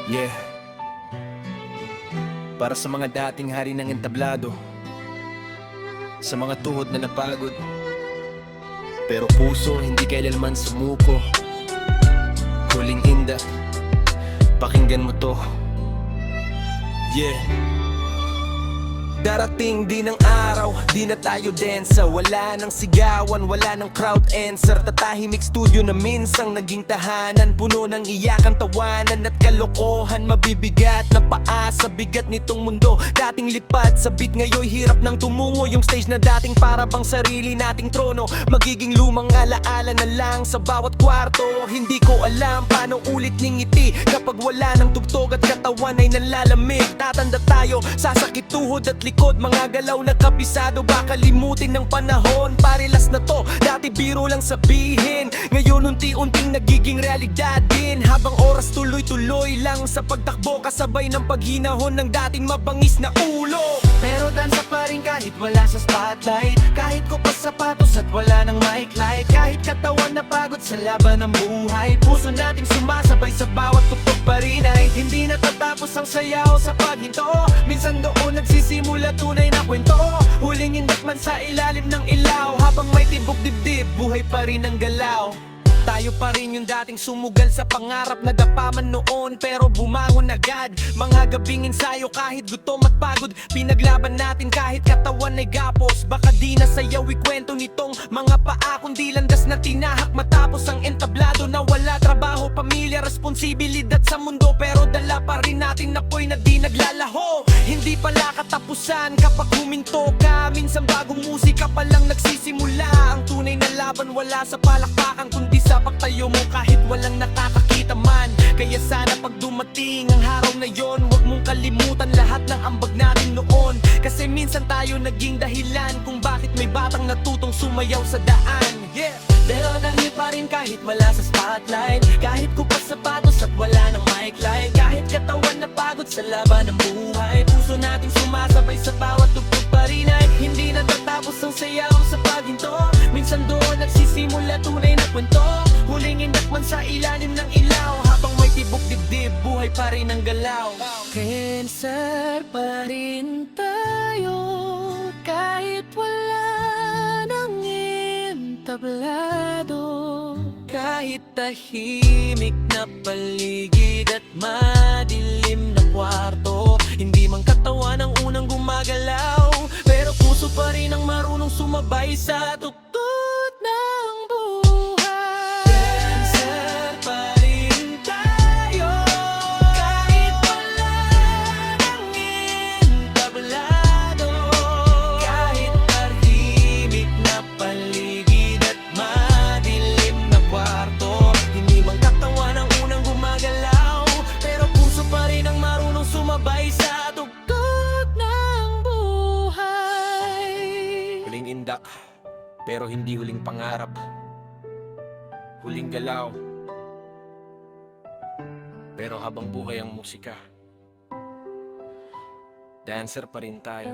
Yeah, para sa mga dating hari ng entablado, sa mga tuhod na napagod, pero puso hindi kailanman sumuko. Huling inda, pakinggan mo to. Yeah. Darating din ang araw, di na tayo densa. Wala nang sigawan, wala nang crowd answer. Tatahimik studio na minsang naging tahanan, puno ng iyakan, tawanan at kalokohan. Mabibigat na paa sa bigat nitong mundo. Dating lipat sa beat, ngayon hirap nang tumungo. Yung stage na dating para bang sarili nating trono, magiging lumang alaala na lang sa bawat kwarto. Hindi ko alam paano ulit ningiti kapag wala nang tugtog at katawan ay nanlalamig. Tatanda tayo, sasakit tuhod at likod, mga galaw na kabisado, baka limutin ng panahon. Parilas na to, dati biro lang sabihin, ngayon unti-unting nagiging realidad din. Habang oras tuloy-tuloy lang sa pagtakbo, kasabay ng paghinahon ng dating mabangis na ulo. Pero dansa pa rin kahit wala sa spotlight, kahit ko pa sapatos at wala ng mic light, kahit katawan na pagod sa laban ng buhay. Puso nating sumasabay sa bawat tugtog pa rin ay hindi natatapos ang sayaw sa paghinto. Minsan doon nagsisimula tunay na kwento, huling indakman sa ilalim ng ilaw. Habang may tibok dibdib, buhay pa rin ang galaw. Tayo pa rin yung dating sumugal sa pangarap na dapaman noon, pero bumangon agad. Mga gabing ensayo kahit gutom at pagod, pinaglaban natin kahit katawan ay gapos. Baka di na sayaw ikwento nitong mga paa, kundi landas na tinahak matapos ang entablado. Na wala trabaho, pamilya, responsibilidad sa mundo, pero dala pa rin natin apoy na di naglalaho. Hindi pala katapusan kapag huminto ka, minsan bagong musika pa lang nagsisimula. Ang tunay na laban wala sa palakpakan, kundi sa pagtayo mo kahit walang nakakakita man. Kaya sana pag dumating ang araw na yon, huwag mong kalimutan lahat ng ambag natin noon. Kasi minsan tayo naging dahilan kung bakit may batang natutong sumayaw sa daan. Yeah. Pero nanghi pa rin kahit wala sa spotlight, kahit ko pa sapatos at wala ng mic light, kahit katawan na pagod sa laban ng buhay. Puso nating sumasabay sa bawat tugtog pa rin ay hindi natatapos ang sayaw sa paghinto. Minsan doon nagsisimula tunay na kwento, huling indakman sa ilalim ng ilaw. Habang may tibok dibdib, buhay pa rin ang galaw. Cancer pa rin tayo kahit wala nang entablado, kahit tahimik na paligid at madilim na kwarto. Hindi man katawan ang unang gumagalaw, pero puso pa rin ang marunong sumabay sa tugtog ng buhay. Dancer pa rin tayo kahit wala nang entablado, kahit tahimik na paligid at madilim na kwarto. Hindi man katawan ang unang gumagalaw, pero puso pa rin ang marunong sumabay sa tugtog ng buhay. Huling indak, pero hindi huling pangarap. Huling galaw, pero habang buhay ang musika, dancer pa rin tayo.